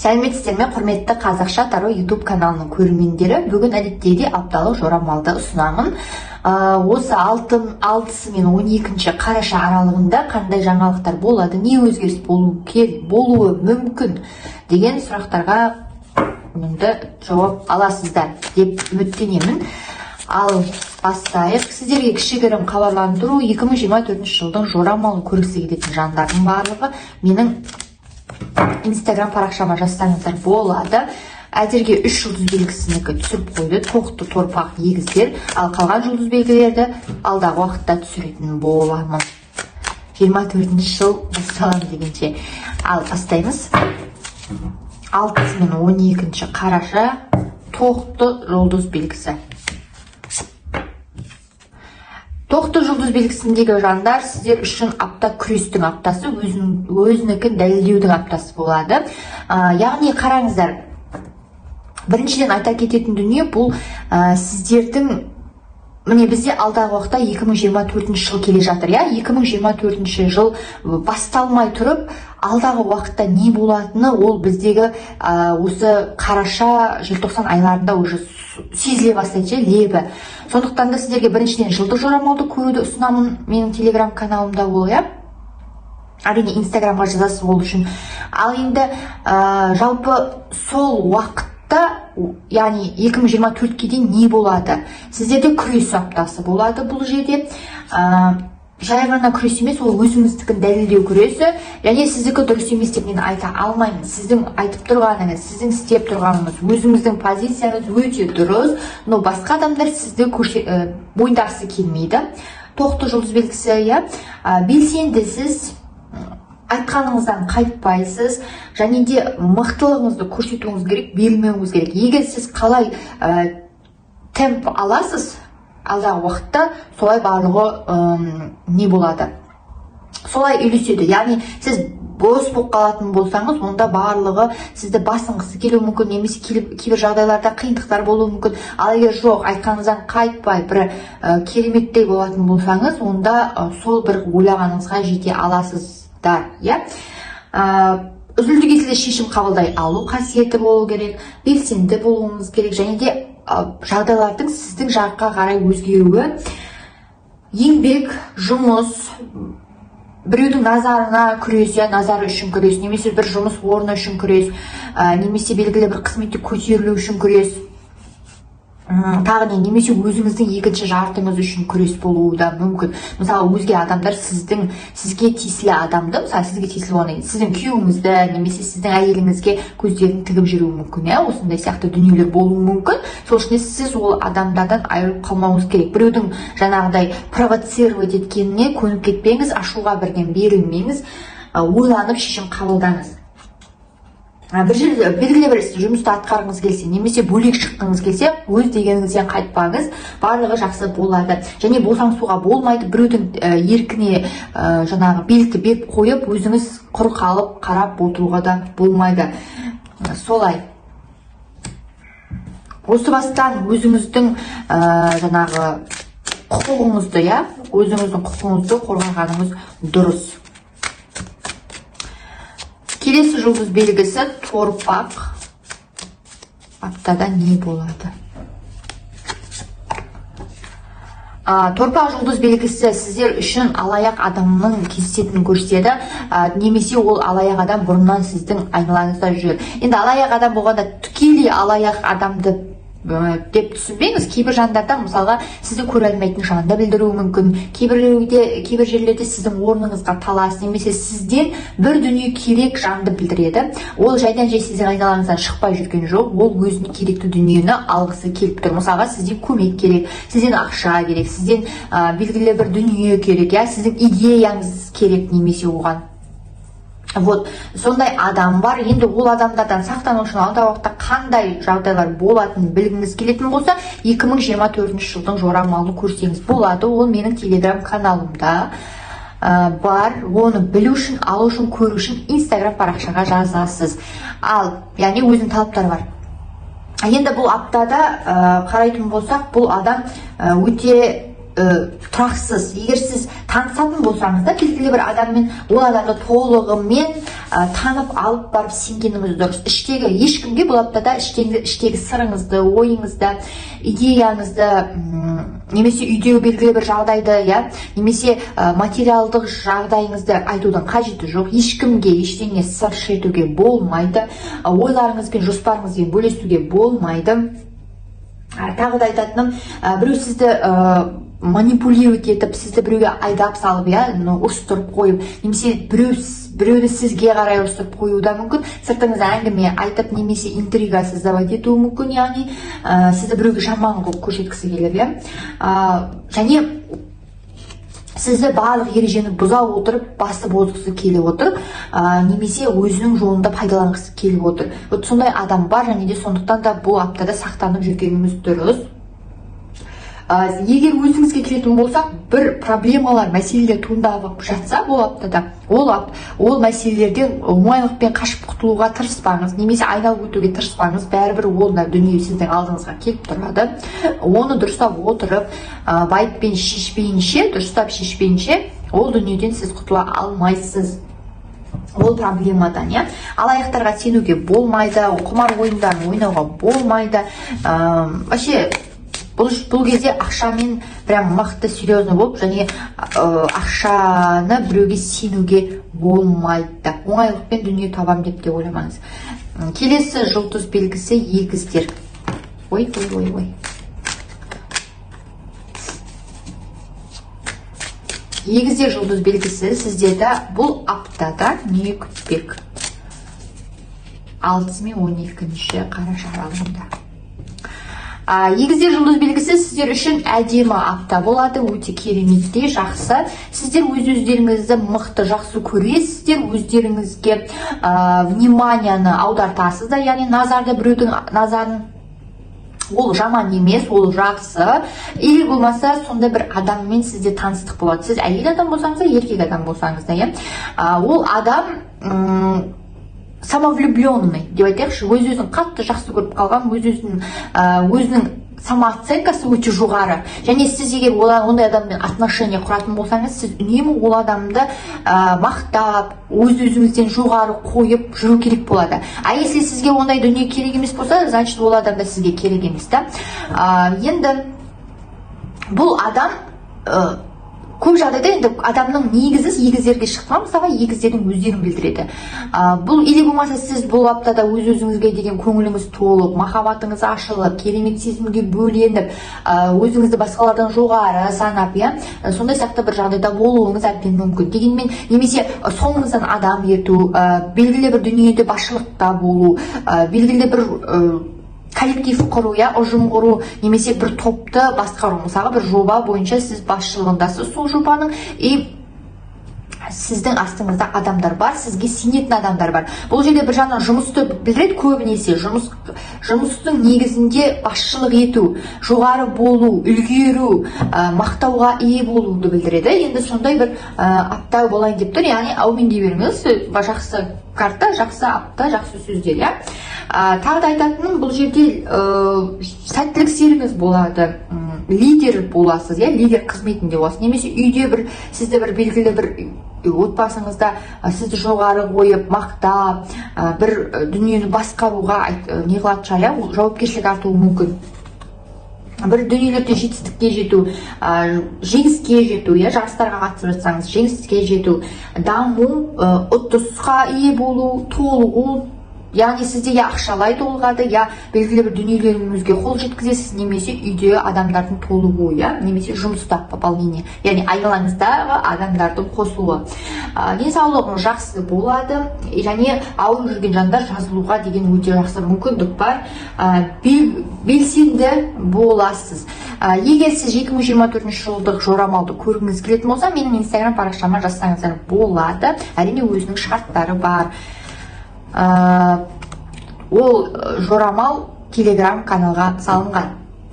Сәлеметсіздер ме, құрметті Қазақша Таро YouTube каналының көрермендері. Бүгін әдеттегідей апталық жорамалды ұсынамын. Осы 6-сы мен 12-ші қараша аралығында қандай жаңалықтар болады, не өзгеріс болуы мүмкін деген сұрақтарға енді жауап аласыздар деп үміттенемін. Ал бастайық. Сіздерге кішігірім хабарландыру: 2024 жылдың жорамалын көргісі келетін жандардың барлығы менің Instagram парақшама жазсаңыздар болады. Әзірге 3 жұлдыз белгісінікі түсіріп қойды, тоқты, торпақ, егіздер, ал қалған жұлдыз белгілерді алдағы уақытта түсіретін боламын. 24 жыл басталам дегенше. Ал бастаймыз. 6 мен 12 қараша тоқты жұлдыз белгісі. Тоқты жұлдыз белгісіндегі жандар сіздер үшін апта күрестің аптасы, өзінікін дәлелдеудің аптасы болады. Яғни қараңыздар, біріншіден айта кететін дүние бұл сіздердің, міне бізде алдағы уақытта 2024 жыл келе жатыр. 2024 жыл басталмай тұрып, алдағы уақытта не болатыны ол біздегі осы қараша, желтоқсан айларында уже сезіле бастайды, лебі. Сондықтан да сіздерге біріншіден жылдық жорамалды көруді ұсынамын менің телеграм каналымда ол, әрине инстаграмға жазасыз ол үшін. Ал енді жалпы сол уақытта, яғни 2024-ке дейін не болады? Сіздерде күрес аптасы болады бұл жерде. Жай ғана күрес емес, ол өзіңіздікін дәлелдеу күресі, және сіздікі дұрыс емес деп мен айта алмаймын. Сіздің айтып тұрғаныңыз, сіздің істеп тұрғаныңыз, өзіңіздің позицияңыз өте дұрыс, но басқа адамдар сізді мойындағысы келмейді. Тоқты жұлдыз белгісі, белсендісіз, айтқаныңыздан қайтпайсыз, және де мықтылығыңызды көрсетуіңіз керек, берілмеуіңіз керек. Егер сіз қалай темп аласыз, алдағы уақытта солай барлығы не болады? Солай үйлеседі. Яғни сіз бос болып қалатын болсаңыз, онда барлығы сізді басынғысы келуі мүмкін, немесе кейбір жағдайларда қиындықтар болуы мүмкін. Ал егер жоқ, айтқаныңыздан қайтпай бір кереметтей болатын болсаңыз, онда сол бір ойлағаныңызға жете аласыздар. Үзілді кесілді шешім қабылдай алу қасиеті болу керек, белсенді болуыңыз керек, және де жағдайлардың сіздің жаққа қарай өзгеруі, еңбек, жұмыс, біреудің назарына күрес, назары үшін күрес, немесе бір жұмыс орны үшін күрес, немесе белгілі бір қызметте көтерілу үшін күрес, тағы немесе өзіңіздің екінші жартыңыз үшін күрес болуы да мүмкін. Мысалы, өзге адамдар сізге тиесілі адамды, мысалы сізге тиесілі болғаннан кейін сіздің күйеуіңізді немесе сіздің әйеліңізге көздерін тігіп жүруі мүмкін, осындай сияқты дүниелер болуы мүмкін. Сол үшін сіз ол адамдардан айырылып қалмауыңыз керек. Біреудің жаңағыдай провоцировать еткеніне көніп кетпеңіз, ашуға бірден берілмеңіз, ойланып шешім қабылдаңыз. Белгілі бір жұмысты атқарғыңыз келсе, немесе бөлек шыққыңыз келсе, өз дегеніңізден қайтпаңыз, барлығы жақсы болады. Және босаңсуға болмайды, біреудің еркіне жаңағы белгі беріп қойып, өзіңіз құр қалып қарап отыруға да болмайды. Солай. Осы бастан өзіңіздің жаңағы құқығыңызды, өзіңіздің құқығыңызды қорғағаныңыз дұрыс. Келесі жұлдыз белгісі торпақ. Аптада не болады? Торпақ жұлдыз белгісі сіздер үшін алаяқ адамның кездесетінін көрсетеді, немесе ол алаяқ адам бұрыннан сіздің айналаңызда жүр. Енді алаяқ адам болғанда тікелей алаяқ адамды деп түсінбеңіз. Кейбір жандарда мысалға сізді көре алмайтын жанды білдіруі мүмкін. Кейбір жерлерде сіздің орныңызға талас, немесе сізден бір дүние керек жанды білдіреді. Ол жайдан жай сіздің айналаңыздан шықпай жүрген жоқ, ол өзіне керекті дүниені алғысы келіп тұр. Мысалға сізден көмек керек, сізден ақша керек, сізден белгілі бір дүние керек, сіздің идеяңыз керек немесе оған. Сондай адам бар. Енді ол адамдардан сақтану үшін алдағы уақытта қандай жағдайлар болатынын білгіңіз келетін болса, 2024 жылдың жорамалын көрсеңіз болады. Ол менің телеграм каналымда бар. Оны білу үшін, алу үшін, көру үшін инстаграм парақшаға жазасыз. Ал, яғни өзінің талаптары бар. Енді бұл аптада қарайтын болсақ, бұл адам өте тұрақсыз. Егер сіз танысатын болсаңыз да белгілі бір адаммен ол адамды толығымен танып алып барып сенгеніңіз дұрыс. Іштегі ешкімге бұл аптада іштегі сырыңызды, ойыңызды, идеяңызды, немесе үйдегі белгілі бір жағдайды, немесе материалдық жағдайыңызды айтудың қажеті жоқ. Ешкімге ештеңе сыр шертуге болмайды. Ойларыңыз бен жоспарыңызбен бөлісуге болмайды. Тағы да айтатыным, біреу сізді манипулировать етіп, сізді біреуге айдап салып, ұрыстырып қойып, немесе біреуді сізге қарай ұрыстырып қоюы да мүмкін. Сыртыңызда әңгіме айтып, немесе интрига создавать етуі мүмкін, яғни сізді біреуге жаман қылып көрсеткісі келер, және сізді барлық ережені бұза отырып, басып озғысы келіп отыр, немесе өзінің жолында пайдаланғысы келіп отыр. Сондай адам бар, және де сондықтан да бұл аптада сақтанып жүргеніңіз дұрыс. Егер өзіңізге келетін болсақ, бір проблемалар, мәселелер туындап жатса бұл аптада, ол мәселелерден оңайлықпен қашып құтылуға тырыспаңыз, немесе айналып өтуге тырыспаңыз. Бәрібір ол дүние сіздің алдыңызға келіп тұрады. Оны дұрыстап отырып, байыппен дұрыстап шешпейінше, ол дүниеден сіз құтыла алмайсыз. Ол проблемадан, алаяқтарға сенуге болмайды, құмар ойындарын ойнауға болмайды. Вообще, бұл кезде ақшамен прям мықты, серьезно болып, және ақшаны біреуге сенуге болмайды. Оңайлықпен дүние табам деп те ойламаңыз. Келесі жұлдыз белгісі егіздер. Ой. Егіздер жұлдыз белгісі сіздерді бұл аптада не күтпек? 6 мен 12 қараша аралығында. Егіздер жұлдыз белгісі сіздер үшін әдемі апта болады, өте кереметтей, жақсы. Сіздер өздеріңізді мықты, жақсы көресіздер, өздеріңізге вниманияны аудартасыз да, яғни назарды, біреудің назарын, ол жаман емес, ол жақсы. Или болмаса сондай бір адаммен сізде таныстық болады. Сіз әйел адам болсаңыз да, еркек адам болсаңыз да, ол адам самовлюбленный деп айтайықшы, өз-өзін қатты жақсы көріп қалған, өзінің самооценкасы өте жоғары. Және сіз егер ондай адаммен отношения құратын болсаңыз, сіз үнемі ол адамды мақтап, өз-өзіңізден жоғары қойып жүру керек болады. Если сізге ондай дүние керек емес болса, значит ол адам да сізге керек емес. Енді бұл адам көп жағдайда енді адамның негізі егіздерге шыққан, мысалға егіздердің өздерін білдіреді. Бұл или болмаса сіз бұл аптада өз-өзіңізге деген көңіліңіз толып, махаббатыңыз ашылып, керемет сезімге бөленіп, өзіңізді басқалардан жоғары санап, сондай сияқты бір жағдайда болуыңыз әбден мүмкін. Дегенмен, немесе соңыңыздан адам ерту, белгілі бір дүниеде басшылықта болу, белгілі бір коллектив құру, ұжым құру, немесе бір топты басқару. Мысалы, бір жоба бойынша сіз басшылығындасыз сол жобаның, сіздің астыңызда адамдар бар, сізге сенетін адамдар бар. Бұл жерде бір жағынан жұмысты білдіреді, көбінесе жұмыстың негізінде басшылық ету, жоғары болу, үлгеру, мақтауға ие болуды білдіреді. Енді сондай бір апта болайын деп тұр, яғни әумин дей беріңіз, жақсы карта, жақсы апта, жақсы сөздер. Тағы да айтатыным, бұл жерде сәттілік серіңіз болады, лидер боласыз, лидер қызметінде боласыз, немесе үйде сізді бір белгілі бір отбасыңызда сізді жоғары қойып, мақтап, бір дүниені басқаруға не қылатын шығар, жауапкершілік артуы мүмкін. Бір дүниелерде жетістікке жету, жеңіске жету, жарыстарға қатысып жатсаңыз, жеңіске жету, даму, ұтысқа ие болу, толығу, яғни сізде ақшалай толығады, белгілі бір дүниелеріңізге қол жеткізесіз, немесе үйде адамдардың толығуы, немесе жұмыста пополнение, яғни айналаңыздағы адамдардың қосылуы. Денсаулығың жақсы болады, және ауырып жүрген жандар жазылуға деген өте жақсы мүмкіндік бар, белсенді боласыз. Егер сіз 2024 жылдық жорамалды көргіңіз келетін болса, менің инстаграм парақшама жазсаңыздар болады. Әрине өзінің шарттары бар. Ол жорамал телеграм каналға салынған.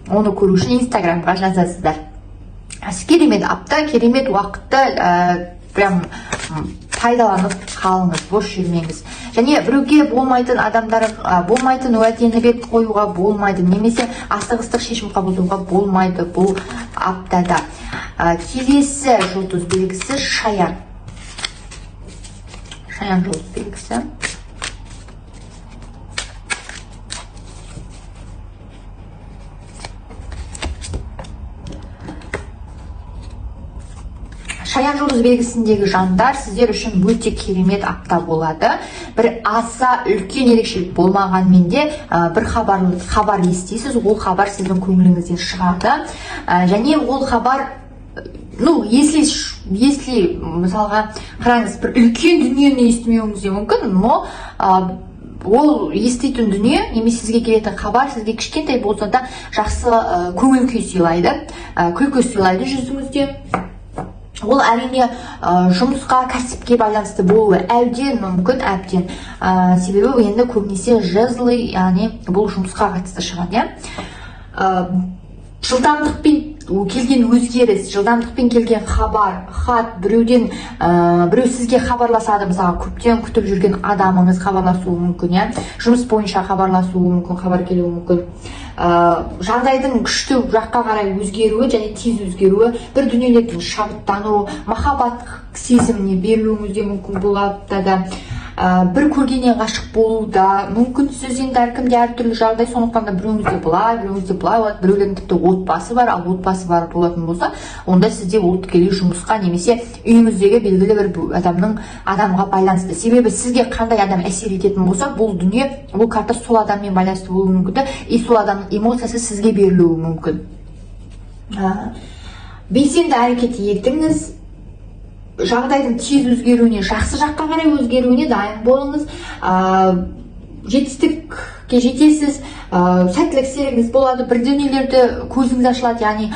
Оны көру үшін инстаграмға жазасыздар. Керемет апта, керемет уақытта, прям пайдаланып қалыңыз, бос жүрмеңіз. Және біреуге болмайтын адамдар, болмайтын уәдені бет қоюға болмайды, немесе асығыстық шешім қабылдауға болмайды бұл аптада. Келесі жұлдыз белгісі Шаян. Шаян жұлдыз белгісі. Шаян жұлдыз белгісіндегі жандар, сіздер үшін өте керемет апта болады. Бір аса үлкен ерекшелік болмағанмен де бір хабар естисіз, ол хабар сіздің көңіліңізден шығады. Және ол хабар, если мысалға қараңыз, бір үлкен дүниені естімеуіңіз де мүмкін, но ол еститін дүние, немесе сізге келетін хабар сізге кішкентай болса да жақсы көңіл күй сыйлайды, күлкі сыйлайды жүзіңізде. Ол әрине жұмысқа, кәсіпке байланысты болуы әбден мүмкін, әбден. Себебі енді көбінесе жазылы, яғни бұл жұмысқа қатысты шығады. Жылдамдықпен келген өзгеріс, жылдамдықпен келген хабар, хат, біреу сізге хабарласады, мысалы көптен күтіп жүрген адамыңыз хабарласуы мүмкін, жұмыс бойынша хабарласуы мүмкін, хабар келуі мүмкін. Жағдайдың күшті жаққа қарай өзгеруі және тез өзгеруі, бір дүниелердің шабыттануы, махаббат сезіміне берілуіңізге мүмкін болады да, бір көргеннен ғашық болу да мүмкін. Сіз енді әркімде әртүрлі жағдай, сондықтан да біреуіңізде былай болады, біреулердің тіпті отбасы бар, ал отбасы бар болатын болса, онда сізде ол тікелей жұмысқа немесе үйіңіздегі белгілі бір адамға байланысты. Себебі сізге қандай адам әсер ететін болса, бұл дүние, бұл карта сол адаммен байланысты болуы мүмкін, и сол адамның эмоциясы сізге берілуі мүмкін. Белсенді әрекет етіңіз, жағдайдың тез өзгеруіне, жақсы жаққа қарай өзгеруіне дайын болыңыз. Жетістікке жетесіз, сәттілік істеріңіз болады, бір дүниелерді көзіңіз ашылады, яғни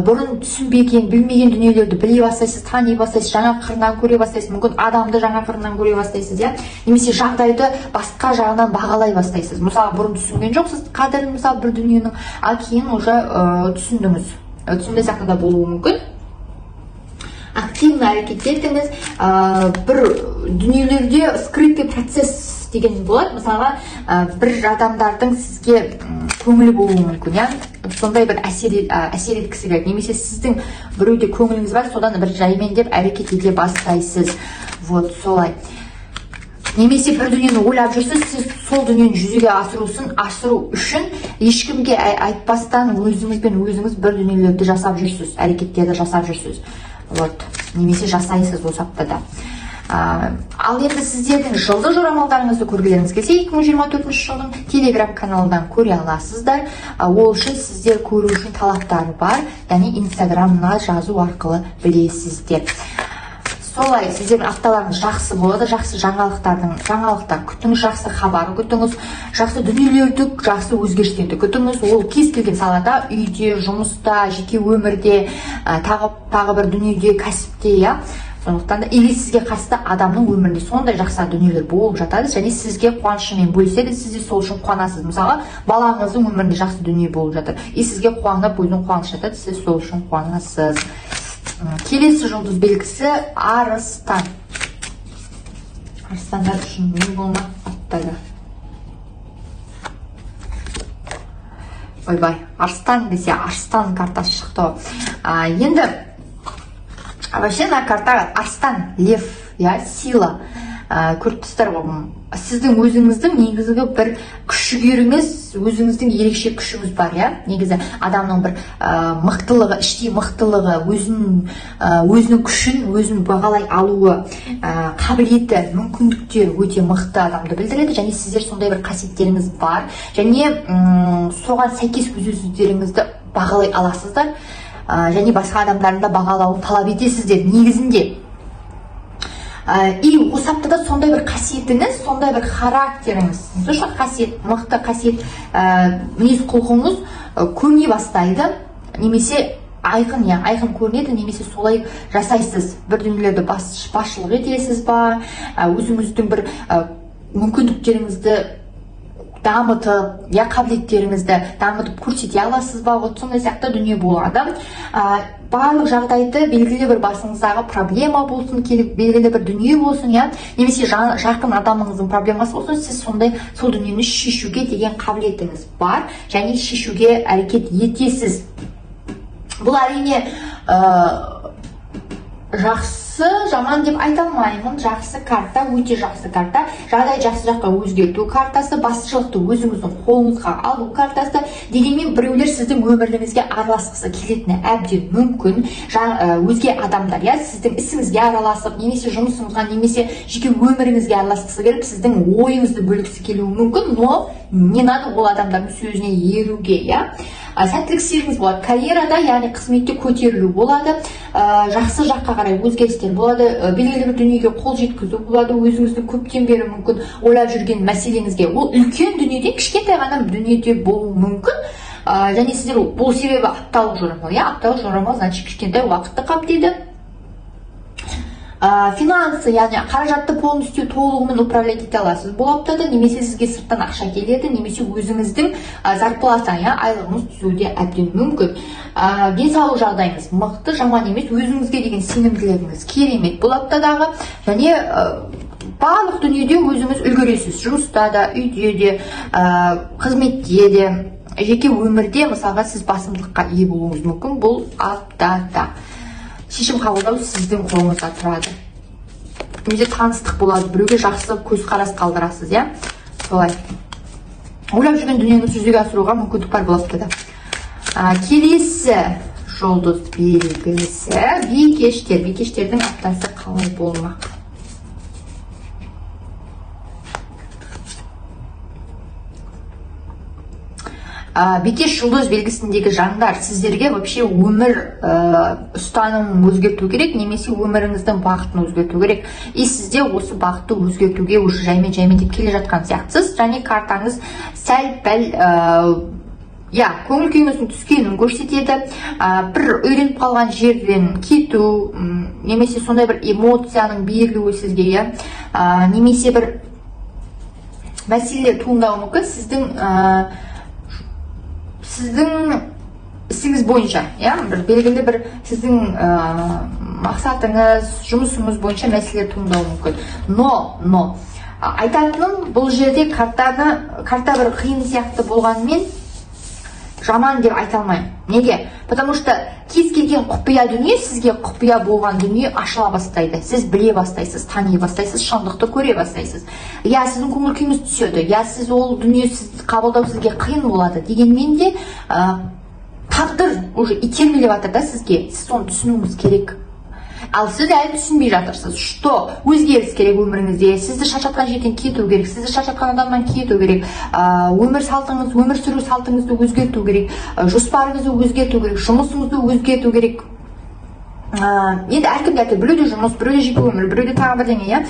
бұрын түсінбеген, білмеген дүниелерді біле бастайсыз, тани бастайсыз, жаңа қырынан көре бастайсыз, мүмкін адамды жаңа қырынан көре бастайсыз, немесе жағдайды басқа жағынан бағалай бастайсыз. Мысалы, бұрын түсінген жоқсыз қадірін, мысалы бір дүниенің, ал кейін уже түсіндіңіз. Түсінді сияқты да болуы мүмкін. Активный әрекет етіңіз, бір дүниелерде скрытый процесс деген болады. Мысалға, бір адамдардың сізге көңілі болуы мүмкін, сондай бір әсер еткісі келеді, немесе сіздің біреуде көңіліңіз бар, содан бір жаймен деп әрекет ете бастайсыз. Вот солай. Немесе бір дүниені ойлап жүрсіз, сіз сол дүниені жүзеге асыру үшін ешкімге айтпастан өзіңізбен өзіңіз бір дүниелерді жасап жүрсіз, әрекеттерді жасап жүрсіз. Вот, немесе жасайсыз осы аптада. Ал енді сіздердің жылдық жорамалдарыңызды көргілеріңіз келсе, 2024 жылдың телеграм каналынан көре аласыздар. Ол үшін сіздер көру үшін талаптары бар, яғни инстаграмына жазу арқылы білесіздер. Солай, сіздердің апталарыңыз жақсы болады, жақсы жаңалықтар күтіңіз, жақсы хабар күтіңіз, жақсы дүниелерді, жақсы өзгерістерді күтіңіз. Ол кез келген салада, үйде, жұмыста, жеке өмірде, тағы бір дүниеде, кәсіпте, сондықтан да или сізге қатысты адамның өмірінде сондай жақсы дүниелер болып жатады, және сізге қуанышымен бөліседі, сіз де сол үшін қуанасыз. Мысалы, балаңыздың өмірінде жақсы дүние болып жатыр, и сізге қуанып, өзің қуаныш жатады, сіз сол үшін қуанасыз. Келесі жұлдыз белгісі Арыстан. Арыстандар үшін не болмақ аптада? Ойбай, Арыстан десе, Арыстан картасы шықты. Енді, вообще на карта Арыстан, лев, сила. Көріп тұстар болғым. Сіздің өзіңіздің негізгі бір күш-жігеріңіз, өзіңіздің ерекше күшіңіз бар, негізі адамның бір мықтылығы, іштей мықтылығы, өзінің күшін, өзін бағалай алуы, қабілеті, мүмкіндіктері өте мықты адамды білдіреді, және сіздер сондай бір қасиеттеріңіз бар, және соған сәйкес өз-өздеріңізді бағалай аласыздар, және басқа адамдардың да бағалауын талап етесіздер негізінде. И осы аптада сондай бір қасиетіңіз, сондай бір характеріңіз, қасиет, мықты қасиет, мінез құлқыңыз көріне бастайды, немесе айқын көрінеді, немесе солай жасайсыз. Бір дүниелерді басшылық етесіз ба, өзіңіздің бір мүмкіндіктеріңізді дамытып, қабілеттеріңізді дамытып көрсете аласыз ба, вот сондай сияқты дүние болады. Барлық жағдайды белгілі бір басыңыздағы проблема болсын, белгілі бір дүние болсын, немесе жақын адамыңыздың проблемасы болсын, сіз сондай сол дүниені шешуге деген қабілетіңіз бар және шешуге әрекет етесіз. Бұл әрине жақсы, жаман деп айта алмаймын. Жақсы карта, өте жақсы карта. Жағдай жақсы жаққа өзгерту картасы, басшылықты өзіңіздің қолыңызға алу картасы. Дегенмен біреулер сіздің өміріңізге араласқысы келетіні әбден мүмкін. Өзге адамдар, сіздің ісіңізге араласып, немесе жұмысыңызға, немесе жеке өміріңізге араласқысы келіп, сіздің ойыңызды бөлгісі келуі мүмкін, но не надо ол адамдардың сөзіне еруге, сәттілік сезіміңіз болады. Карьерада, яғни қызметте көтерілу болады, жақсы жаққа қарай өзгерістер болады, белгілі бір дүниеге қол жеткізу болады, өзіңіздің көптен бері мүмкін ойлап жүрген мәселеңізге. Ол үлкен дүниеде, кішкентай ғана дүниеде болуы мүмкін. Және сіздер бұл себебі апталық жорамал, апталық жорамал, значит кішкентай уақытты қамтиды. Финансы, яғни қаражатты полностью толығымен управлять ете аласыз бұл аптада, немесе сізге сырттан ақша келеді, немесе өзіңіздің зарплата, айлығыңыз түсуде әбден мүмкін. Денсаулық жағдайыңыз мықты, жаман емес, өзіңізге деген сенімділігіңіз керемет бұл аптадағы, және барлық дүниеде өзіңіз үлгересіз. Жұмыста да, үйде де, қызметте де, жеке өмірде, мысалға сіз басымдылыққа ие болуыңыз мүмкін бұл аптада. Шешім қабылдау сіздің қолыңызда тұрады. Немесе таныстық болады, біреуге жақсы көзқарас қалдырасыз, солай. Ойлап жүрген дүниеңізді жүзеге асыруға мүмкіндік бар бұл аптада. Келесі жұлдыз белгісі бикештер. Бикештердің аптасы қалай болмақ? Бикеш жұлдыз белгісіндегі жандар, сіздерге вообще өмір ұстанымын өзгерту керек, немесе өміріңіздің бағытын өзгерту керек. И сізде осы бағытты өзгертуге уже жаймен деп келе жатқан сияқтысыз. Және картаңыз сәл-пәл көңіл күйіңіздің түскенін көрсетеді. Бір үйреніп қалған жерден кету, немесе сондай бір эмоцияның берілуі сізге, немесе бір мәселелер туындауы мүмкін сіздің ісіңіз бойынша, бір белгілі бір сіздің мақсатыңыз, жұмысыңыз бойынша мәселелер туындауы мүмкін. Но айтатыным, бұл жерде карта бір қиын сияқты болғанымен жаман деп айта алмаймын. Неге? Потому что кез келген құпия дүние, сізге құпия болған дүние ашыла бастайды. Сіз біле бастайсыз, тани бастайсыз, шындықты көре бастайсыз. Сіздің көңіл күйіңіз түседі, сіз ол дүние қабылдау сізге қиын болады. Дегенмен де тағдыр уже итермелеп жатыр да сізге. Сіз оны түсінуіңіз керек. Ал сіз әлі түсінбей жатырсыз, что өзгеріс керек өміріңізде, сізді шаршатқан жерден кету керек, сізді шаршатқан адамнан кету керек, өмір сүру салтыңызды өзгерту керек, жоспарыңызды өзгерту керек, жұмысыңызды өзгерту керек. Енді әркімде әртүрлі, біреуде жұмыс, біреуде жеке өмір, біреуде тағы бірдеңе,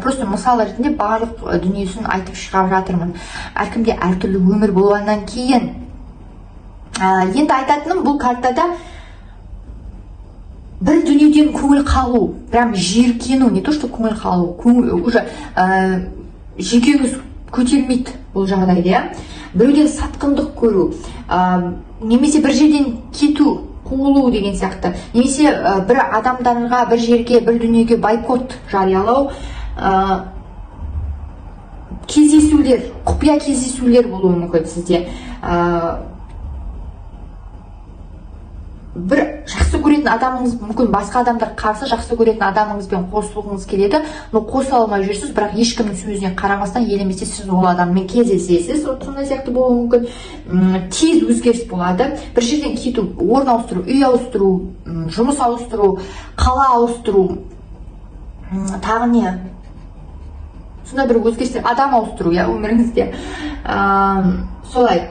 просто мысал ретінде барлық дүниесін айтып шығарып жатырмын. Әркімде әртүрлі өмір болғаннан кейін. Енді айтатыным, бұл картада бір дүниеден көңіл қалу, прям жиіркену, не то что көңіл қалу, уже жүйкеңіз көтермейді бұл жағдайда, біреуден сатқындық көру, немесе бір жерден кету, қуылу деген сияқты, немесе бір адамдарға, бір жерге, бір дүниеге бойкот жариялау, кездесулер, құпия кездесулер болуы мүмкін сізде. Бір жақсы көретін адамыңыз мүмкін басқа адамдар қарсы жақсы көретін адамыңызбен қосылғыңыз келеді, но қоса алмай жүрсіз, бірақ ешкімнің сөзіне қарамастан елемесе сіз ол адаммен кездесесіз, сондай сияқты болуы мүмкін. Тез өзгеріс болады, бір жерден кету, орын ауыстыру, үй ауыстыру, жұмыс ауыстыру, қала ауыстыру, тағы не? Сондай бір өзгерістер, адам ауыстыру өміріңізде. Солай.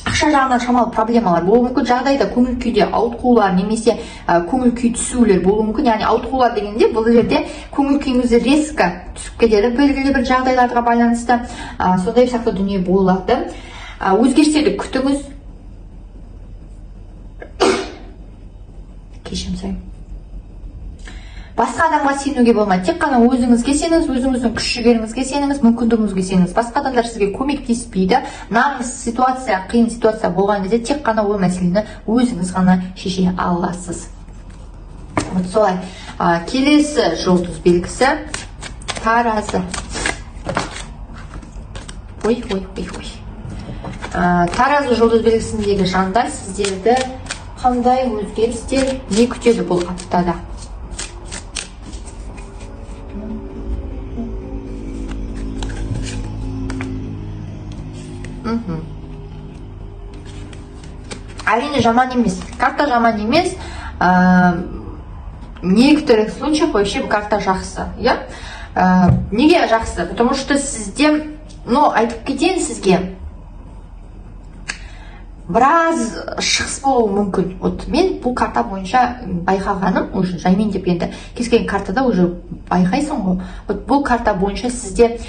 Ақша жағынан шамалы проблемалар болуы мүмкін, жағдайда көңіл күйде ауытқулар немесе көңіл күй түсулер болуы мүмкін. Яғни ауытқулар дегенде бұл жерде көңіл күйіңіз резко түсіп кетеді, белгілі бір жағдайларға байланысты, сондай сияқты дүние болады. Өзгерістерді күтіңіз. Кешірім сұраймын. басқа адамға сенуге болмайды. Тек қана өзіңізге сеніңіз, өзіңіздің күш жігеріңізге сеніңіз, мүмкіндігіңізге сеніңіз. Басқа адамдар сізге көмектеспейді. Нағыз ситуация, қиын ситуация болған кезде тек қана ол мәселені өзіңіз ғана шеше аласыз. Вот солай. Келесі жұлдыз белгісі таразы. Ой. Таразы жұлдыз белгісіндегі жандар сіздерді қандай өзгерістер не күтеді бұл аптада? Әрине жаман емес. Карта жаман емес. В некоторых случаях вообще карта жақсы. Неге жақсы? Потому что сізде, айтып кетейін сізге, біраз шығыс болуы мүмкін. Вот мен бұл карта бойынша байқағаным, уже жаймен деп енді кез келген картада уже байқайсың ғой. Вот бұл карта бойынша сізде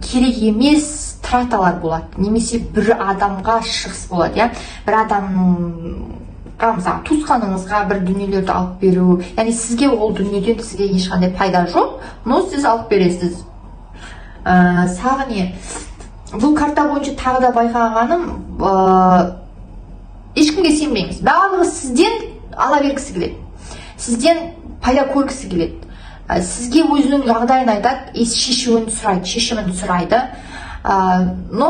керек емес траталар болады. Немесе бір адамға шығыс болады, бір адамға, мысалы, туысқаныңызға бір дүниелерді алып беру. Яғни сізге ол дүниеден сізге ешқандай пайда жоқ, но сіз алып бересіз. Саған не? Бұл карта бойынша тағы да байқағаным, ешкімге сенбеңіз. Барлығы сізден ала бергісі келеді. Сізден пайда көргісі келеді. Сізге өзінің жағдайын айтады, шешімін сұрайды. Но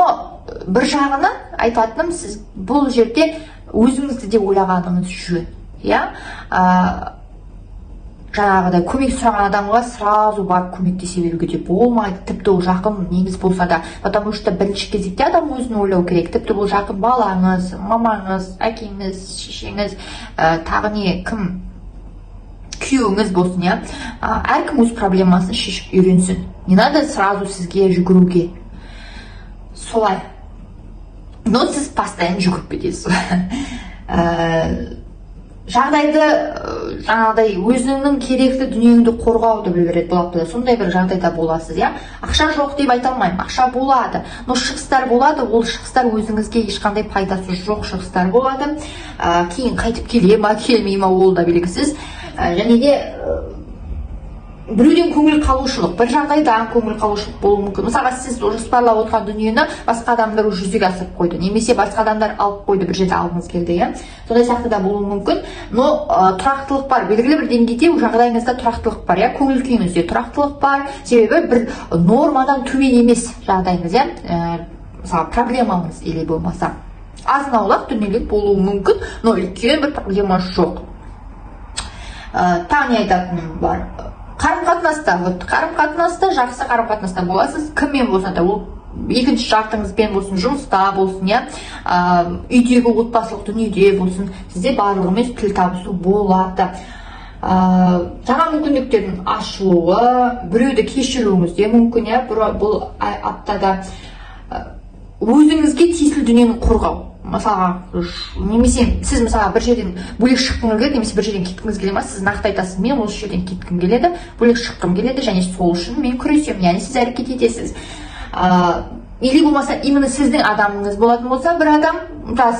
бір жағынан айтатыным, сіз бұл жерде өзіңізді де ойлағаныңыз жөн. Жаңағыдай көмек сұраған адамға сразу барып көмектесе беруге де болмайды. Тіпті ол жақын негіз болса да, потому что бірінші кезекте адам өзін ойлау керек. Тіпті бұл жақын балаңыз, мамаңыз, әкеңіз, шешеңіз, тағы не кім, күйеуіңіз болсын, әркім өз проблемасын шешіп үйренсін. Не надо сразу сізге жүгіруге. Солай. Но сіз постоянно жүгіріп кетесіз. Жағдайды, жаңағыдай өзіңнің керекті дүниеңді қорғауды білдіреді бұл аптада. Сондай бір жағдайда боласыз, Ақша жоқ деп айта алмаймын, ақша болады, но шығыстар болады, ол шығыстар өзіңізге ешқандай пайдасы жоқ шығыстар болады. Кейін қайтып келе ма, келмей ма, ол да белгісіз. Және де біреуден көңіл қалушылық, бір жағдайдан көңіл қалушылық болуы мүмкін. Мысалға, сіз жоспарлап отырған дүниені басқа адамдар жүзеге асырып қойды, немесе басқа адамдар алып қойды, бір жерде алғыңыз келді, сондай сияқты да болуы мүмкін. Но тұрақтылық бар, белгілі бір деңгейде жағдайыңызда тұрақтылық бар, көңіл күйіңізде тұрақтылық бар, себебі бір нормадан төмен емес жағдайыңыз, мысалы, проблемаңыз или болмаса азын-аулақ дүниелік болуы мүмкін, но үлкен бір проблема жоқ. Тағы не айтатыным бар? Қарым-қатынаста, жақсы қарым-қатынаста боласыз, кіммен болса да, ол екінші жартыңызбен болсын, жұмыста болсын, үйдегі отбасылық дүниеде болсын, сізде барлығымен тіл табысу болады. Жаңа мүмкіндіктердің ашылуы, біреуді кешіруіңіз де мүмкін, бұл аптада өзіңізге тиесілі дүниені қорғау. Мысалға, немесе сіз мысалға бір жерден бөлек шыққыңыз келеді, немесе бір жерден кеткіңіз келеді ма, сіз нақты айтасыз, мен осы жерден кеткім келеді, бөлек шыққым келеді, және сол үшін мен күресемін, яғни сіз әрекет етесіз. Или болмаса, именно сіздің адамыңыз болатын болса, бір адам,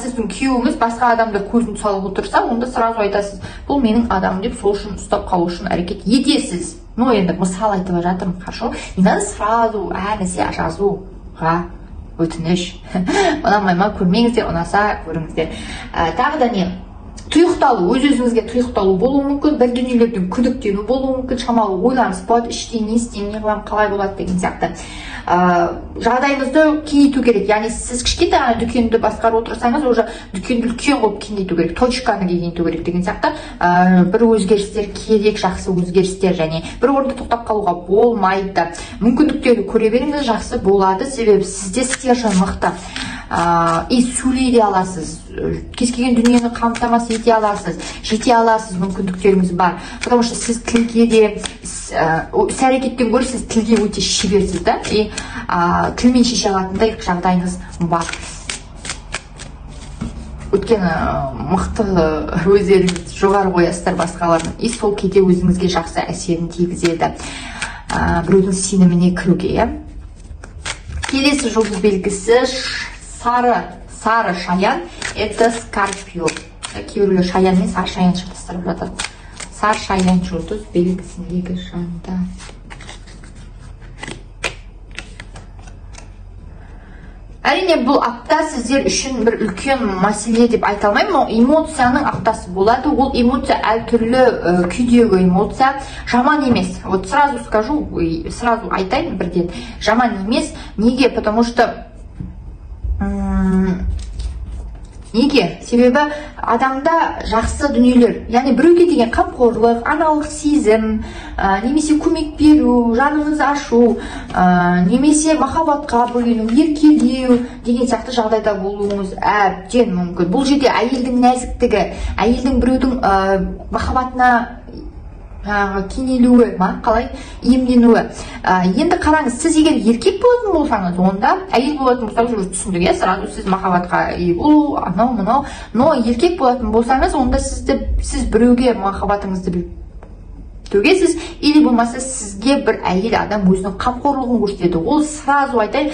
сіздің күйеуіңіз басқа адамды көзін салып отырса, онда сразу айтасыз, бұл менің адамым деп, сол үшін ұстап қалу үшін әрекет етесіз. Но енді мысал айтып жатырмын, хорошо? Не надо сразу нәрсе жазуға өтініш. Ұнамайма, көрмеңіздер, ұнаса көріңіздер. Тағы да не? Тұйықталу, өз-өзіңізге тұйықталу болуы мүмкін, бір дүниелерден күдіктену болуы мүмкін, шамалы ойланыс болады, іштей не істеймін, не қыламын, қалай болады деген сияқты. Жағдайыңызды кеңейту керек, яғни сіз кішкентай дүкенді басқарып отырсаңыз, уже дүкенді үлкен қылып кеңейту керек, точканы кеңейту керек деген сияқты. Бір өзгерістер керек, жақсы өзгерістер, және бір орында тоқтап қалуға болмайды. Мүмкіндіктерді көре беріңіз, жақсы болады, себебі сізде стержен мықты. Сөйлей де аласыз, кез келген дүниені қамтамасыз ете аласыз, жете аласыз, мүмкіндіктеріңіз бар. Потому что сіз тілге де, іс-әрекеттен гөрі сіз тілге өте шеберсіз, и тілмен шеше алатындай жағдайыңыз бар. Өйткені мықты өздеріңіз жоғары қоясыздар басқалардың, и сол кейде өзіңізге жақсы әсерін тигізеді, біреудің сеніміне кіруге. Келесі жұлдыз белгісі сары шаян, это Скорпион. Кейбіреулер шаян мен сары шаян шатастырып жатады. сары шаян жұлдыз белгісіндегі жандар. Әрине бұл апта сіздер үшін бір үлкен мәселе деп айта алмаймын, эмоцияның аптасы болады. Ол эмоция әртүрлі күйдегі эмоция, жаман емес. Вот сразу скажу, сразу айтайын бірден, жаман емес. Неге? Потому что неге? Себебі адамда жақсы дүниелер, яғни біреуге деген қамқорлық, аналық сезім, немесе көмек беру, жаныңызды ашу, немесе махаббатқа бөлену, еркелеу деген сияқты жағдайда болуыңыз әбден мүмкін. Бұл жерде әйелдің нәзіктігі, әйелдің біреудің махаббатына кенелуі, қалай иемленуі. Енді қараңыз, сіз егер еркек болатын болсаңыз, онда әйел болатын болсаңыз, түсіндік, сразу сіз махаббатқа ие болу, анау мынау. Но еркек болатын болсаңыз, онда сіз біреуге махаббатыңызды төгесіз, или болмаса сізге бір әйел адам өзінің қамқорлығын көрсетеді. Ол сразу айтайын,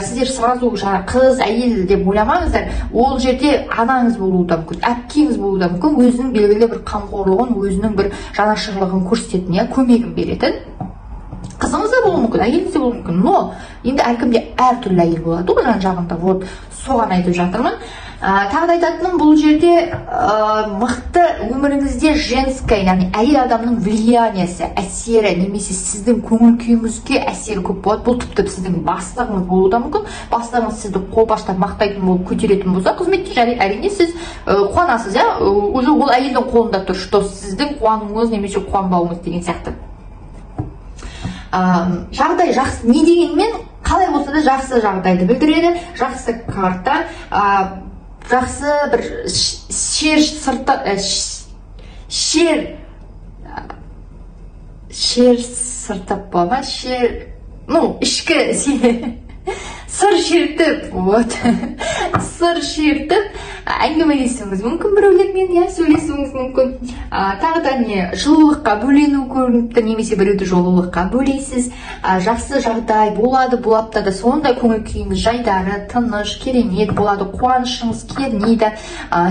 сіздер сразу қыз, әйел деп ойламаңыздар. Ол жерде анаңыз болуы да мүмкін, әпкеңіз болуы да мүмкін, өзінің белгілі бір қамқорлығын, өзінің бір жанашырлығын көрсететін, көмегін беретін. Қызыңыз да болуы мүмкін, әйеліңіз де болуы мүмкін. Но енді әркімде әртүрлі әйел болады ғой жан жағында. Вот соған айтып жатырмын. Тағы да айтатыным, бұл жерде мықты өміріңізде женская, яғни әйел адамның влияниясы, әсері, немесе сіздің көңіл күйіңізге әсері көп болады. Бұл тіпті сіздің бастығыңыз болуы да мүмкін. Бастығыңыз сізді қолпаштап мақтайтын болып көтеретін болса, қызметте әрине сіз қуанасыз, уже ол әйелдің қолында тұр, что сіздің қуануыңыз немесе қуанбауыңыз деген сияқты. Жағдай жақсы, не дегенмен қалай болса да жақсы жағдайды білдіреді. Жақсы карта, жақсы бір шер сыртып бола ма? Ішкі сыр шертіп, сыр шертіп әңгімелесуіңіз мүмкін, біреулермен сөйлесуіңіз мүмкін. Тағы да жылулыққа бөлену көрініп тұр, немесе біреуді жылулыққа бөлейсіз. Жақсы жағдай болады бұл аптада, сондай көңіл күйіңіз жайдары, тыныш, керемет болады, қуанышыңыз кернейді,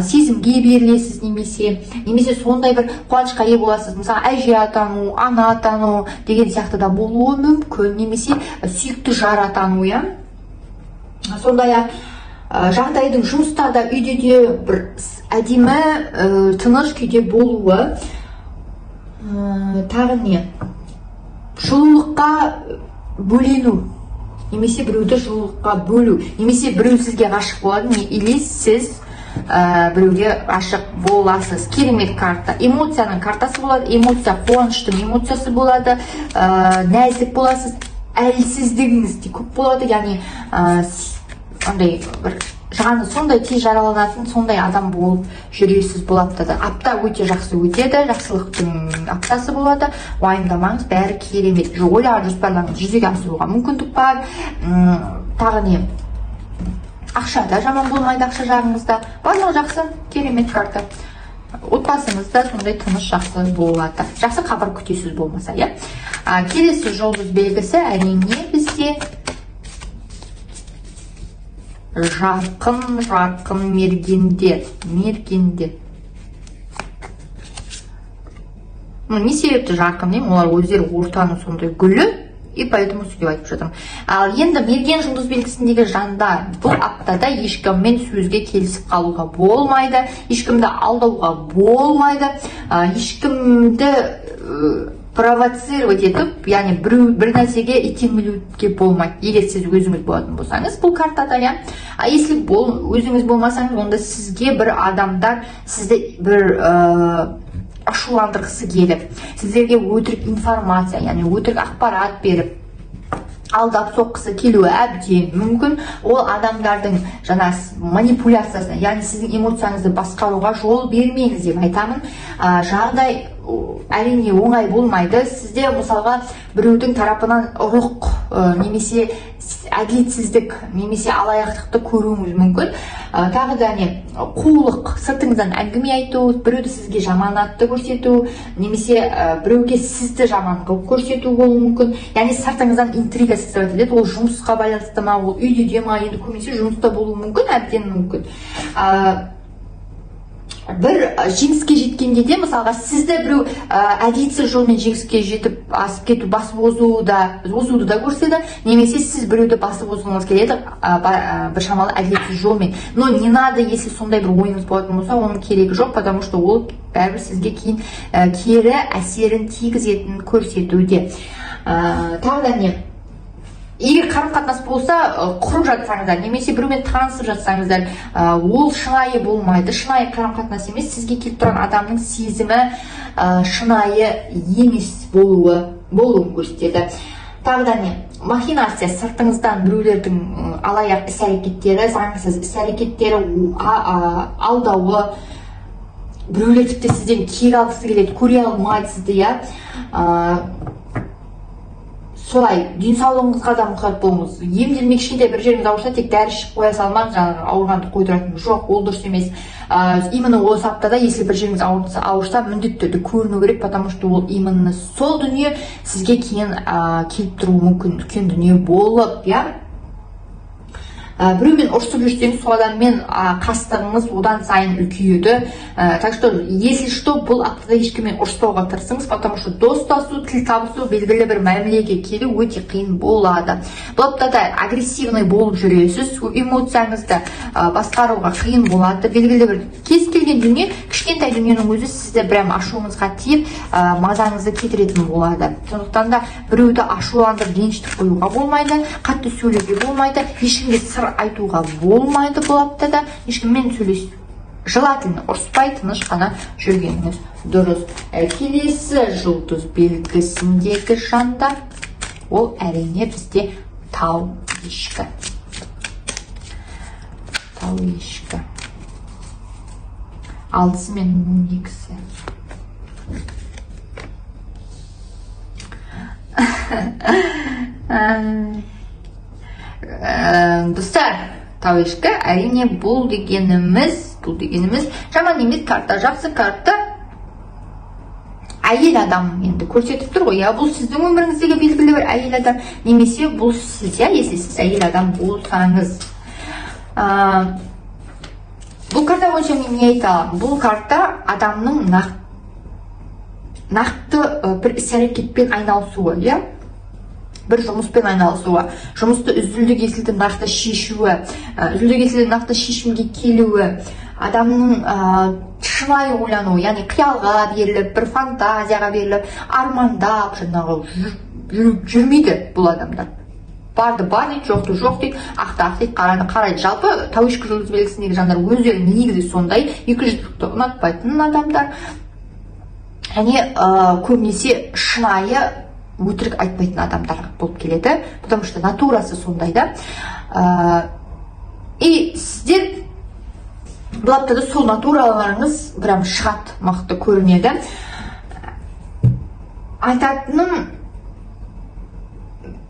сезімге берілесіз, немесе сондай бір қуанышқа ие боласыз. Мысалы, әже атану, ана атану деген сияқты да болуы мүмкін, немесе сүйікті жар атану, сондай-ақ жағдайдың жұмыстарда, үйде де бір әдемі тыныш күйде болуы. Тағы не? Жылулыққа бөлену, немесе біреуді жылулыққа бөлу, немесе біреу сізге ғашық болады, или сіз біреуге ғашық боласыз. Керемет карта. Эмоцияның картасы болады, эмоция қуаныштың эмоциясы болады, нәзік боласыз, әлсіздігіңіз де көп болады, яғни андай бір жаны сондай тез жараланатын сондай адам болып жүресіз бұл аптада. Апта өте жақсы өтеді, жақсылықтың аптасы болады. Уайымдамаңыз, бәрі керемет. Ойлаған жоспарларыңыз жүзеге асыруға мүмкіндік бар. Тағы не? Ақша да жаман болмайды, ақша жағыңызда. Барлығы жақсы, керемет карта. Отбасыңызда сондай тыныш жақсы болады. Жақсы хабар күтесіз болмаса, Келесі жұлдыз белгісі әрине бізде жарқын мергендер. Не себепті жарқын деймін? Олар өздері ортаның сондай гүлі, и поэтому сөйтіп айтып жатырмын. Ал енді мерген жұлдыз белгісіндегі жандар, бұл аптада ешкіммен сөзге келісіп қалуға болмайды, ешкімді алдауға болмайды, ешкімді провоцировать етіп, яғни бір нәрсеге итермелеуге болмайды. Егер сіз өзіңіз болатын болсаңыз, бұл картада, если өзіңіз болмасаңыз, онда сізге бір адамдар сізді бір ашуландырғысы келіп, сіздерге өтірік информация, яғни өтірік ақпарат беріп, алдап соққысы келуі әбден мүмкін. Ол адамдардың манипуляциясына, яғни сіздің эмоцияңызды басқаруға жол бермеңіз деп айтамын. Жағдай әрине оңай болмайды. Сізде мысалға біреудің тарапынан ұрық, немесе әділетсіздік, немесе алаяқтықты көруіңіз мүмкін. Тағы да қулық, сыртыңыздан әңгіме айту, біреуді сізге жаманатты көрсету, немесе біреуге сізді жаман қылып көрсету болуы мүмкін. Яғни сыртыңыздан интрига жасап жатыр. Ол жұмысқа байланысты ма, ол үйде ме, енді көбінесе жұмыста болуы мүмкін, әбден мүмкін. бір жеңіске жеткенде де, мысалға сізді біреу әдетсіз жолмен жеңіске жетіп асып кету, басып озуды да көрседі, немесе сіз біреуді басып озғыңыз келеді бір шамалы әдетсіз жолмен. Но не надо, если сондай бір ойыңыз болатын болса, оның керегі жоқ, потому что ол бәрібір сізге кейін кері әсерін тигізетінін көрсетуде. Тағы да не? Егер қарым-қатынас болса, құрып жатсаңыздар, немесе біреумен танысып жатсаңыздар, ол шынайы болмайды. Шынайы қарым-қатынас емес, сізге келіп тұрған адамның сезімі шынайы емес болуын көрсетеді. Тағы да не? Махинация, сыртыңыздан біреулердің алаяқ іс-әрекеттері, заңсыз іс-әрекеттері, алдауы, біреулер тіпті сізден кек алғысы келеді, көре алмайды сізді, солай денсаулығыңызға да мұқият болыңыз. Емделмек кішкентай бір жеріңіз ауырса, тек дәрі ішіп қоя салмаңыз, жаңағы ауырғанды қойдыратын жоқ, ол дұрыс емес. Именно осы аптада, если бір жеріңіз ауырса, міндетті түрде көріну керек, потому что ол именно сол дүние сізге кейін келіп тұруы мүмкін, үлкен дүние болып, біреумен ұрсып жүрсеңіз, сол адаммен қастығыңыз одан сайын үлкейеді. Так что, если что, бұл аптада ешкіммен ұрыспауға тырысыңыз, потому что достасу, тіл табысу, белгілі бір мәмілеге келу өте қиын болады. Бұл аптада агрессивный болып жүресіз, эмоцияңызды басқаруға қиын болады. Белгілі бір кез келген дүние, кішкентай дүниенің өзі сізді прям ашуыңызға тиіп, мазаңызды кетіретін болады. Сондықтан да біреуді ашуландырып ренжітіп қоюға болмайды, қатты сөйлеуге болмайды, ешкімге сыр айтуға болмайды. Бұл аптада ешкіммен желательно ұрыспай, тыныш қана жүргеніңіз дұрыс. Келесі жұлдыз белгісіндегі жандар, ол әрине бізде тау ешкі. Тау ешкі. Алтысы мен 12-сі. Достар, тау ешкі, әрине бұл дегеніміз жаман емес карта, жақсы карта. Әйел адам енді көрсетіп тұр ғой, бұл сіздің өміріңіздегі белгілі бір әйел адам, немесе бұл сіз, если сіз әйел адам болсаңыз. Бұл карта бойынша мен не айта аламын? Бұл карта адамның нақты бір іс-әрекетпен айналысуы, бір жұмыспен айналысуы, жұмысты үзілді-кесілді нақты шешуі, үзілді-кесілді нақты шешімге келуі, адамның шынайы ойлануы, яғни қиялға беріліп, бір фантазияға беріліп, армандап, жүрмейді бұл адамдар. Барды бар дейді, жоқты жоқ дейді, ақты ақ дейді, қараны қарайды. Жалпы тау ешкі жұлдыз белгісіндегі жандар өздері негізі сондай, 200-лікті ұнатпайтын адамдар. Және көбінесе шынайы өтірік айтпайтын адамдар болып келеді, потому что натурасы сондай да. И сіздер бұл аптада сол натураларыңыз прям шығат мықты көрінеді. Айтатыным,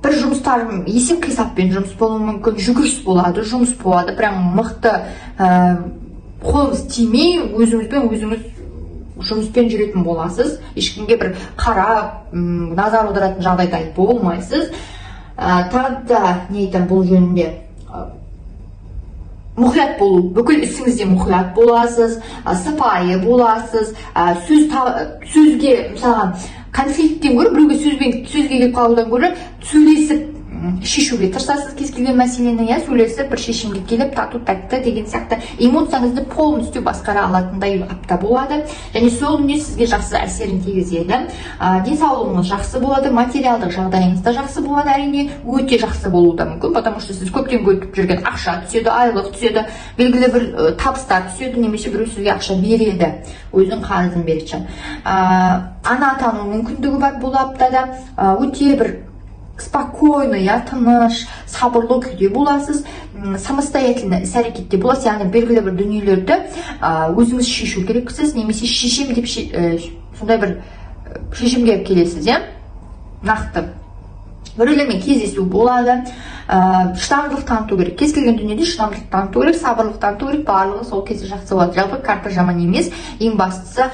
бір жұмыстарым есеп қисаппен жұмыс болуы мүмкін, жүгіріс болады, жұмыс болады, прям мықты қолыңыз тимей, өзіңіз жұмыспен жүретін боласыз, ешкімге бір қарап, назар аударатын жағдайда болмайсыз. Тағы да не айтам бұл жөнінде? Мұқият болу, бүкіл ісіңізде мұқият боласыз, сыпайы боласыз, сөзге, мысалға, конфликттен көрі, біреуге сөзге келіп қалудан көрі, сөйлесіп шешуге тырысасыз кез келген мәселені, сөйлесіп бір шешімге келіп, тату тәтті деген сияқты эмоцияңызды полностью басқара алатындай апта болады. Және сол дүние сізге жақсы әсерін тигізеді. Денсаулығыңыз жақсы болады, материалдық жағдайыңыз да жақсы болады, әрине өте жақсы болуы да мүмкін, потому что сіз көптен күтіп жүрген ақша түседі, айлық түседі, белгілі бір табыстар түседі, немесе біреу сізге ақша береді, өзінің қарызын береді. Ана атану мүмкіндігі бар бұл аптада, өте бір спокойно, тыныш, сабырлы күйде боласыз, самостоятельно іс-әрекетте боласыз, яғни белгілі бір дүниелерді өзіңіз шешу керексіз, немесе шешем деп сондай бір шешімге келесіз, нақты. Біреулермен кездесу болады, шыдамдылық таныту керек. Кез келген дүниеде шыдамдылық таныту керек, сабырлық таныту керек, барлығы сол кезде жақсы болады. Жалпы карта жаман емес, ең бастысы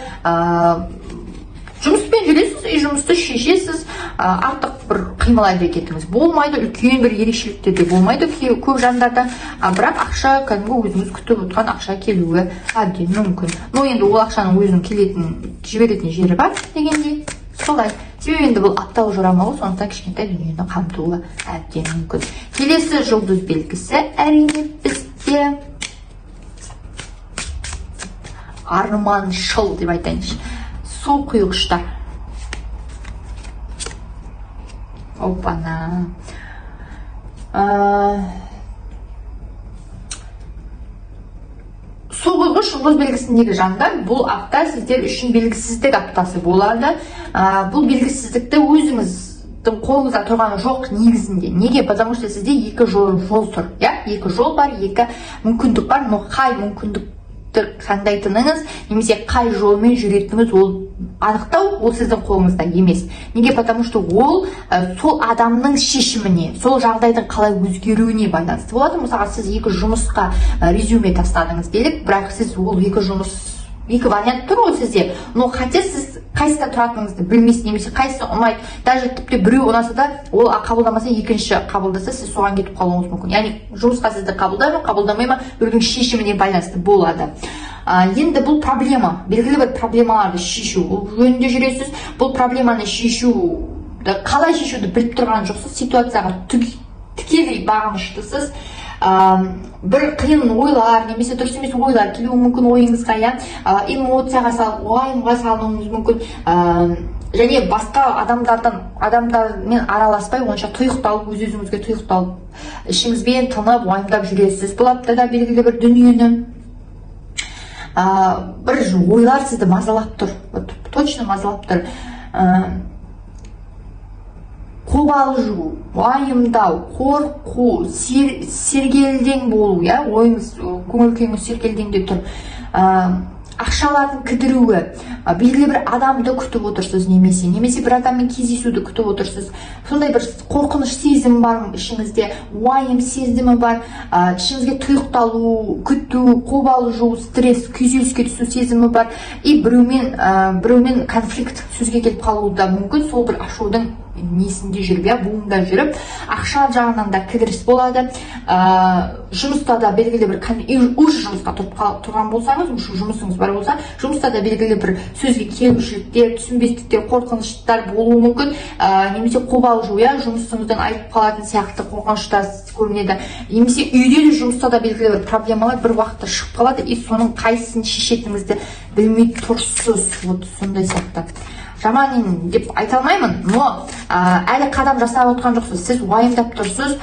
жұмыспен жүресіз, үй жұмысты шешесіз, артық бір қимыл әрекетіңіз болмайды, үлкен бір ерекшеліктер де болмайды көп жандарда, бірақ ақша кәдімгі өзіңіз күтіп отқан ақша келуі әбден мүмкін. Но енді ол ақшаның өзінің келетін, жіберетін жері бар дегендей. Солай. Себебі енді бұл апталық жорамал, сондықтан кішкентай дүниені қамтуы әбден мүмкін. Келесі жұлдыз белгісі әрине бізде арманшыл деп айтайыншы. Су құйғыштар. Опана. Су құйғыш жұлдыз белгісіндегі жандар, бұл апта сіздер үшін белгісіздік аптасы болады. Бұл белгісіздікті өзіңіздің қолыңызда тұрғаны жоқ негізінде. Неге? Потому что сізде екі жол тұр. Екі жол бар, екі мүмкіндік бар, но қай мүмкіндікті қандайтыныңыз, немесе қай жолмен жүретініңіз, ол анықтау, ол сіздің қолыңызда емес. Неге? Потому что ол сол адамның шешіміне, сол жағдайдың қалай өзгеруіне байланысты болады. Мысалға, сіз екі жұмысқа резюме тастадыңыз делік, бірақ сіз ол екі вариант тұр ғой сізде, но хотя сіз қайсыда тұратыныңызды білмейсіз, немесе қайсысы ұнайды, даже тіпті біреу ұнаса да ол қабылдамаса, екінші қабылдаса, сіз соған кетіп қалуыңыз мүмкін. Яғни жұмысқа сізді қабылдайды ма, қабылдамай ма, біреудің шешіміне байланысты болады. Енді бұл проблема, белгілі бір проблемаларды шешу жөнінде жүресіз. Бұл проблеманы шешуді, қалай шешуді біліп тұрған жоқсыз, ситуацияға тікелей бағыныштысыз. Бір қиын ойлар, немесе дұрыс емес ойлар келуі мүмкін ойыңызға, эмоцияға салып, уайымға салуыңыз мүмкін. Және басқа адамдармен араласпай, онша тұйықталып, өз-өзіңізге тұйықталып, ішіңізбен тынып, уайымдап жүресіз. Бұл аптада белгілі бір дүниені, бір ойлар сізді мазалап тұр, точно мазалап тұр. Қобалжу, уайымдау, қорқу, сергелдең болу, ойыңыз, көңіл-күйіңіз сергелдеңде тұр. Ақшалардың кідіруі, белгілі бір адамды күтіп отырсыз, немесе бір адаммен кездесуді күтіп отырсыз. Сондай бір қорқыныш сезім бар ішіңізде, уайым сезімі бар, ішіңізге тұйықталу, күту, қобалжу, стресс, күйзеліске түсу сезімі бар. И біреумен конфликт сөзге келіп қалуы да мүмкін, сол бір ашудың несінде жүріп, буында жүріп, ақша жағынан да кідіріс болады. Жұмыста да белгілі бір, уже жұмысқа тұрған болсаңыз, жұмысыңыз бар болса, жұмыста да белгілі бір сөзге келушіліктер, түсінбестіктер, қорқыныштар болуы мүмкін, немесе қобалжу, жұмысыңыздан айырып қалатын сияқты қорқыныштар көрінеді. Немесе үйде жұмыста да белгілі бір проблемалар бір уақытта шығып қалады, и соның қайсысын шешетініңізді білмей тұрсыз, сондай сияқты. Жаман деп айта алмаймын, но әлі қадам жасап отқан жоқсыз, сіз уайымдап тұрсыз,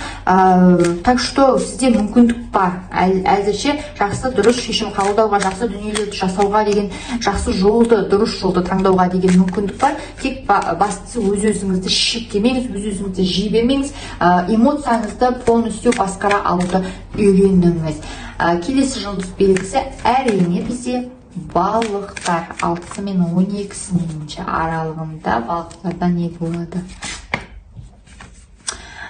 так что сізде мүмкіндік бар. Әзірше жақсы дұрыс шешім қабылдауға, жақсы дүниелерді жасауға деген, жақсы жолды, дұрыс жолды таңдауға деген мүмкіндік бар. Тек бастысы өз-өзіңізді шектемеңіз, өз-өзіңізді жебемеңіз, эмоцияңызды полностью басқара алуды үйреніңіз. Келесі жұлдыз белгісі әрине бізде балықтар. 6 мен 12 аралығында балықтарда не болады?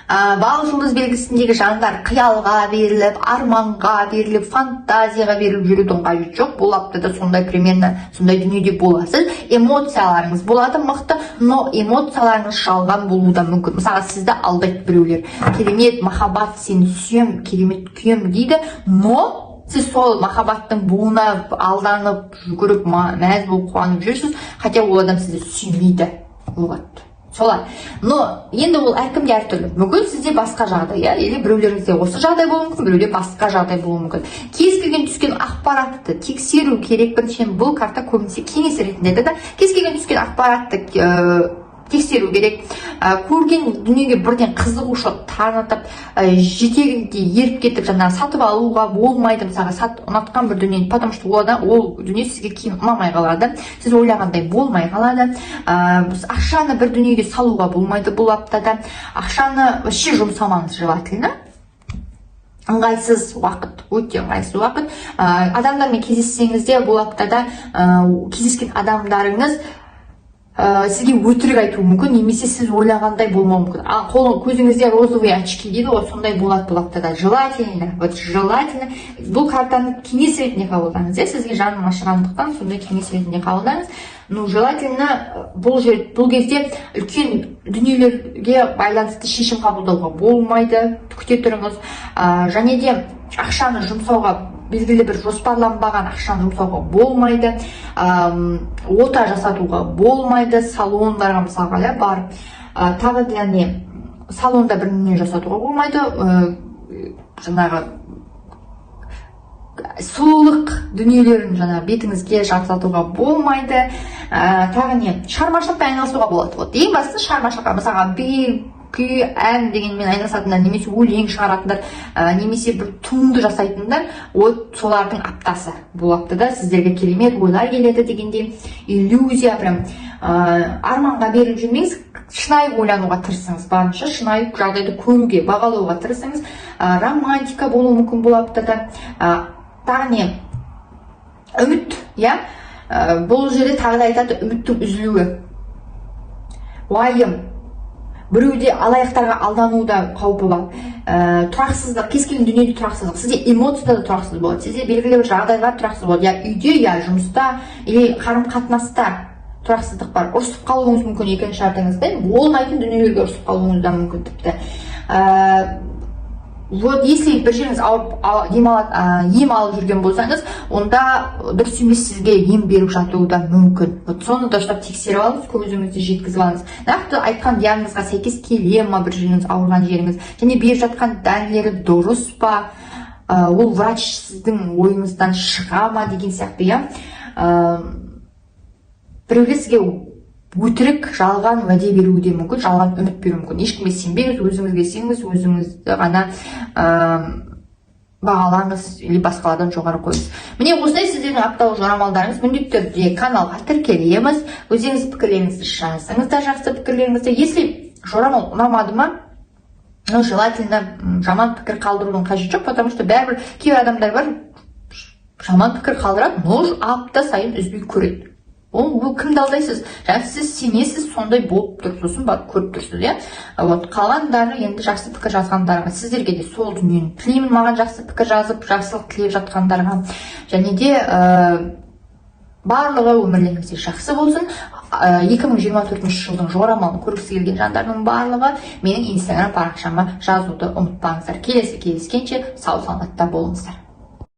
Балық жұлдыз белгісіндегі жандар қиялға беріліп, арманға беріліп, фантазияға беріліп жүрудің қажеті жоқ. Бұл аптада сондай примерно сондай дүниеде боласыз. Эмоцияларыңыз болады мықты, но эмоцияларыңыз жалған болуы да мүмкін. Мысалы, сізді алдайды біреулер. Керемет махаббат, сені сүйем, керемет күйем дейді, но сіз сол махаббаттың буына алданып, жүгіріп, мәз болып қуанып жүрсіз, хотя ол адам сізді сүймейді. Солай. Но енді ол әркімде әртүрлі. Мүмкін сізде басқа жағдай, или біреулеріңізде осы жағдай болуы мүмкін, біреуде басқа жағдай болуы мүмкін. Кез келген түскен ақпаратты тексеру керек. Біріншіден бұл карта көбінесе кеңес ретінде да, кез келген түскен ақпаратты тексеру керек. Көрген дүниеге бірден қызығушылық танытып, жетегінде еріп кетіп, сатып алуға болмайды. Мысалға, ұнатқан бір дүниені, потому что ол дүние сізге кейін ұнамай қалады. Сіз ойлағандай болмай қалады. Ақшаны бір дүниеге салуға болмайды бұл аптада. Ақшаны вообще жұмсамаңыз желательно. Ыңғайсыз уақыт, өте ыңғайсыз уақыт. Адамдармен кездессеңізде бұл аптада кездескен адамдарыңыз сізге өтірік айтуы мүмкін, немесе сіз ойлағандай болмауы мүмкін. Көзіңізде розовый очки дейді ғой, сондай болады бұл аптада. Желательно, бұл картаны кеңес ретінде қабылдаңыз. Сізге жаным ашығандықтан сондай кеңес ретінде қабылдаңыз. Желательно бұл кезде үлкен дүниелерге байланысты шешім қабылдауға болмайды, күте тұрыңыз. Және де ақшаны жұмсауға, белгілі бір жоспарланбаған ақшаны жұмсауға болмайды, ота жасатуға болмайды, салондарға мысалға барып, тағы да салонда бірдеңе жасатуға болмайды, жаңағы сұлулық дүниелерін бетіңізге жасатуға болмайды, тағы шығармашылықпен айналысуға болады. Ең бастысы шығармашылыққа, мысалға би, күй, ән дегенмен айналысатындар, немесе өлең шығаратындар, немесе бір туынды жасайтындар, солардың аптасы. Бұл аптада сіздерге керемет ойлар келеді дегенде, иллюзия, арманға беріліп жүрмеңіз, шынайы ойлануға тырысыңыз, барынша шынайы жағдайды көруге, бағалауға тырысыңыз. Романтика болуы мүмкін бұл аптада. Тағы үміт, бұл жерде тағы да айтады, үміттің үзілуі, уайым, біреуде алаяқтарға алдануда қаупі бар. Тұрақсыздық, кез келген дүниеде тұрақсыздық, сізде эмоцияда да тұрақсыз болады, сізде белгілі бір жағдайлар тұрақсыз болады, үйде, жұмыста, қарым-қатынаста тұрақсыздық бар. Ұрысып қалуыңыз мүмкін екінші жартыңызда, болмайтын дүниелерге ұрысып қалуыңыз да мүмкін тіпті. Если бір жеріңіз ем алып жүрген болсаңыз, онда дұрыс емес сізге ем беріп жатуы да мүмкін. Соны дұрыстап тексеріп алыңыз, көзіңізді жеткізіп алыңыз. Нақты айтқан диагнозға сәйкес келе ме бір жеріңіз, ауырған жеріңіз, және беріп жатқан дәрілері дұрыс па, ол врач сіздің ойыңыздан шыға ма деген сияқты. Біреулер сізге өтірік, жалған уәде беруі де мүмкін, жалған үміт беруі мүмкін. Ешкімге сенбеңіз, өзіңізге сеніңіз, өзіңізді ғана бағалаңыз, или басқалардан жоғары қойыңыз. Міне осылай сіздердің апталық жорамалдарыңыз. Міндетті түрде каналға тіркелеміз, өзіңіз пікірлеріңізді жазыңыздар, жақсы пікірлеріңізді. Если жорамал ұнамады ма, желательно жаман пікір қалдырудың қажеті жоқ, потому что бәрібір кейбір адамдар бар, жаман пікір қалдырады, но апта сайын үзбей көреді. Ол кімді алдайсыз? Сіз сенесіз, сондай болып тұр, сосын барып көріп тұрсыз. Қалғандары енді жақсы пікір жазғандарға, сіздерге де сол дүниені тілеймін, маған жақсы пікір жазып, жақсылық тілеп жатқандарға, және де барлығы өмірлеріңізде жақсы болсын. 2024 жылдың жорамалын көргісі келген жандардың барлығы менің инстаграм парақшама жазуды ұмытпаңыздар. Келесі кездескенше сау саламатта болыңыздар.